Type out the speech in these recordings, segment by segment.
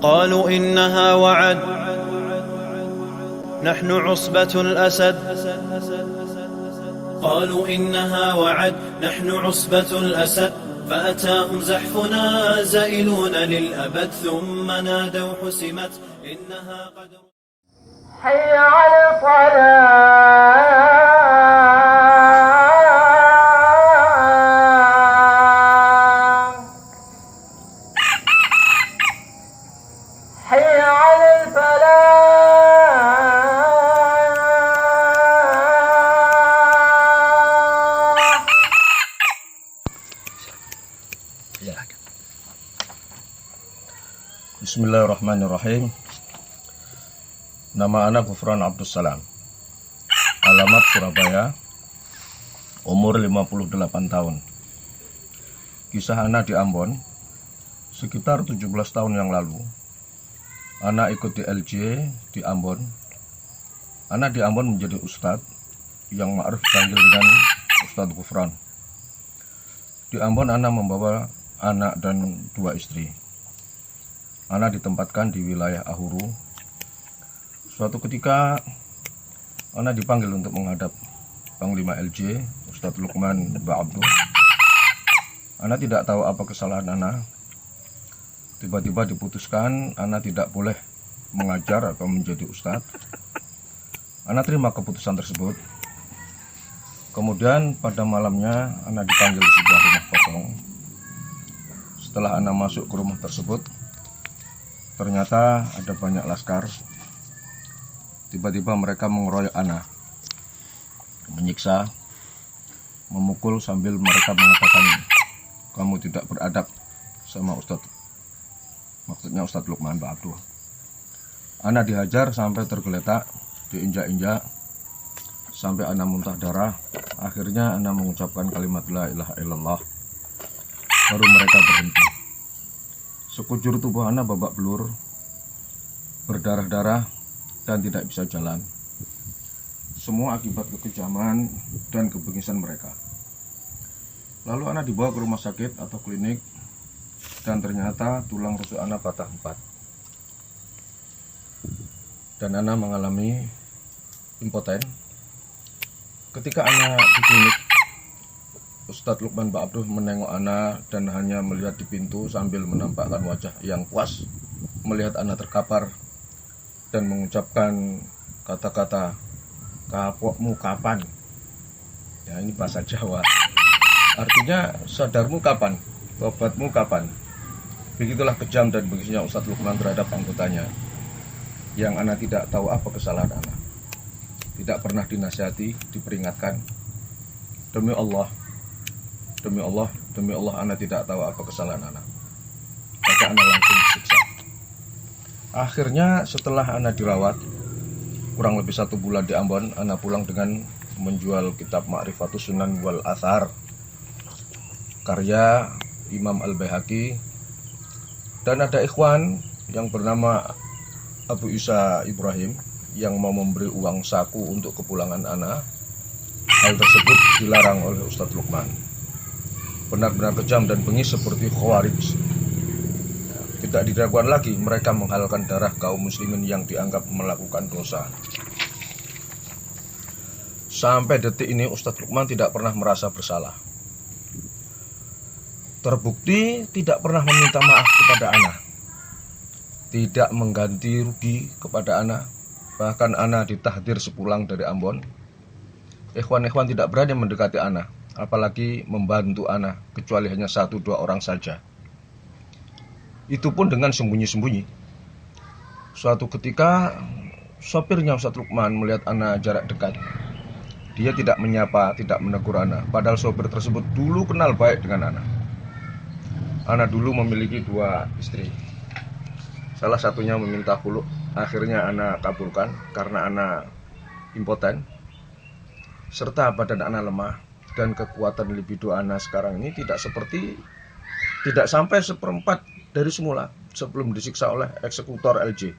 قالوا إنها وعد نحن عصبة الأسد. قالوا إنها وعد نحن عصبة الأسد. فأتاهم زحفنا زائلون للأبد ثم نادوا حسمت إنها قد. حي على الصلاة. حي على الفلاح. Bismillahirrahmanirrahim. Nama anak Gufron Abdus Salam. Alamat Surabaya. Umur 58 tahun. Kisah anak di Ambon. Sekitar 17 tahun yang lalu, anak ikut di LJ di Ambon. Anak di Ambon menjadi ustadz yang ma'ruf dipanggil dengan Ustadz Gufron. Di Ambon anak membawa anak dan 2 istri. Anak ditempatkan di wilayah Ahuru. Suatu ketika anak dipanggil untuk menghadap Panglima LJ, Ustadz Lukman Ba'abdu. Anak tidak tahu apa kesalahan anak. Tiba-tiba diputuskan anak tidak boleh mengajar atau menjadi ustadz. Anak terima keputusan tersebut. Kemudian pada malamnya anak dipanggil di sebuah rumah kosong. Setelah anak masuk ke rumah tersebut, ternyata ada banyak laskar. Tiba-tiba mereka mengeroyok anak, menyiksa, memukul sambil mereka mengatakan, "Kamu tidak beradab sama Ustadz." Maksudnya Ustadz Lukman Ba'abdu. Anak dihajar sampai tergeletak, diinjak-injak, sampai anak muntah darah. Akhirnya anak mengucapkan kalimat la ilaha illallah. Baru mereka berhenti. Sekujur tubuh anak babak belur, berdarah-darah, dan tidak bisa jalan. Semua akibat kekejaman dan kebengisan mereka. Lalu anak dibawa ke rumah sakit atau klinik, dan ternyata tulang rusuk anak patah 4. Dan anak mengalami impoten. Ketika anak di klinik, Ustadz Lukman Ba'abdu menengok anak dan hanya melihat di pintu sambil menampakkan wajah yang puas melihat anak terkapar dan mengucapkan kata-kata, "Kapokmu kapan?" Ya, ini bahasa Jawa. Artinya, sadarmu kapan? Tobatmu kapan? Begitulah kejam dan bengisnya Ustadz Lukman terhadap anggotanya, yang anak tidak tahu apa kesalahan anak. Tidak pernah dinasihati, diperingatkan. Demi Allah, demi Allah, demi Allah, anak tidak tahu apa kesalahan anak. Maka anak langsung disiksa. Akhirnya setelah anak dirawat kurang lebih 1 bulan di Ambon, anak pulang dengan menjual kitab Ma'rifatus Sunan wal Athar karya Imam Al-Baihaqi. Dan ada ikhwan yang bernama Abu Isa Ibrahim yang mau memberi uang saku untuk kepulangan anak. Hal tersebut dilarang oleh Ustadz Lukman. Benar-benar kejam dan bengis seperti Khawarij. Tidak diragukan lagi mereka menghalalkan darah kaum muslimin yang dianggap melakukan dosa. Sampai detik ini Ustadz Lukman tidak pernah merasa bersalah. Terbukti tidak pernah meminta maaf kepada anak, tidak mengganti rugi kepada anak. Bahkan anak ditahdir sepulang dari Ambon. Ikhwan-ikhwan tidak berani mendekati anak, apalagi membantu anak, kecuali hanya 1-2 orang saja. Itu pun dengan sembunyi-sembunyi. Suatu ketika sopirnya Ustadz Lukman melihat anak jarak dekat. Dia tidak menyapa, tidak menegur anak, padahal sopir tersebut dulu kenal baik dengan anak. Anak dulu memiliki 2 istri. Salah satunya meminta khulu. Akhirnya anak kabulkan karena anak impoten, serta badan anak lemah, dan kekuatan libido anak sekarang ini tidak sampai 1/4 dari semula sebelum disiksa oleh eksekutor LJ.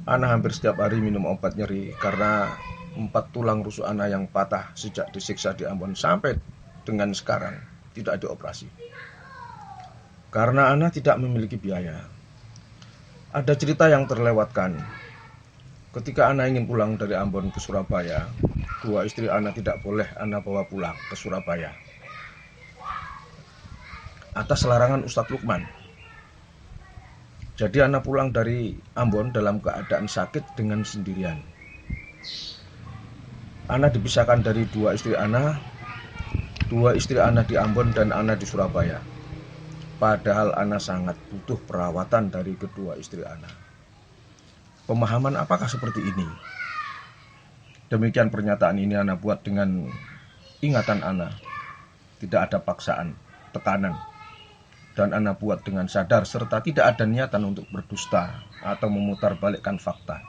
Anak hampir setiap hari minum obat nyeri karena 4 tulang rusuk anak yang patah sejak disiksa di Ambon sampai dengan sekarang tidak dioperasi. Karena anak tidak memiliki biaya. Ada cerita yang terlewatkan. Ketika Ana ingin pulang dari Ambon ke Surabaya, dua istri Ana tidak boleh Ana bawa pulang ke Surabaya atas larangan Ustadz Lukman. Jadi Ana pulang dari Ambon dalam keadaan sakit dengan sendirian. Ana dipisahkan dari dua istri Ana di Ambon dan Ana di Surabaya. Padahal Ana sangat butuh perawatan dari kedua istri Ana. Pemahaman apakah seperti ini? Demikian pernyataan ini Ana buat dengan ingatan Ana. Tidak ada paksaan, tekanan. Dan Ana buat dengan sadar serta tidak ada niatan untuk berdusta atau memutarbalikkan fakta.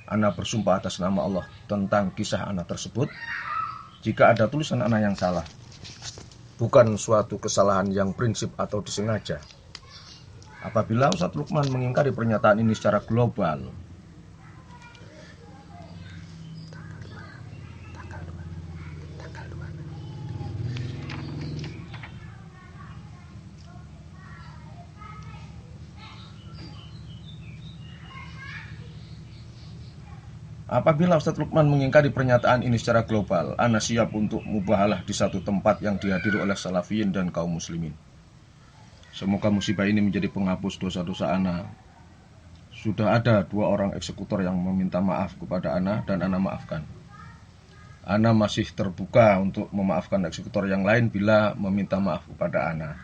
Ana bersumpah atas nama Allah tentang kisah Ana tersebut. Jika ada tulisan Ana yang salah, bukan suatu kesalahan yang prinsip atau disengaja. Apabila Ustadz Lukman mengingkari pernyataan ini secara global, Ana siap untuk mubahalah di satu tempat yang dihadiri oleh salafiyin dan kaum muslimin. Semoga musibah ini menjadi penghapus dosa-dosa Ana. Sudah ada 2 orang eksekutor yang meminta maaf kepada Ana dan Ana maafkan. Ana masih terbuka untuk memaafkan eksekutor yang lain bila meminta maaf kepada Ana.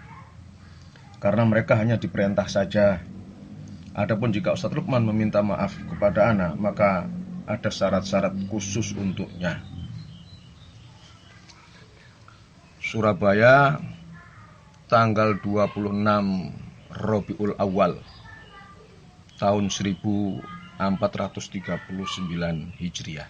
Karena mereka hanya diperintah saja. Adapun jika Ustadz Lukman meminta maaf kepada Ana, maka ada syarat-syarat khusus untuknya. Surabaya, tanggal 26 Rabiul Awal tahun 1439 Hijriah.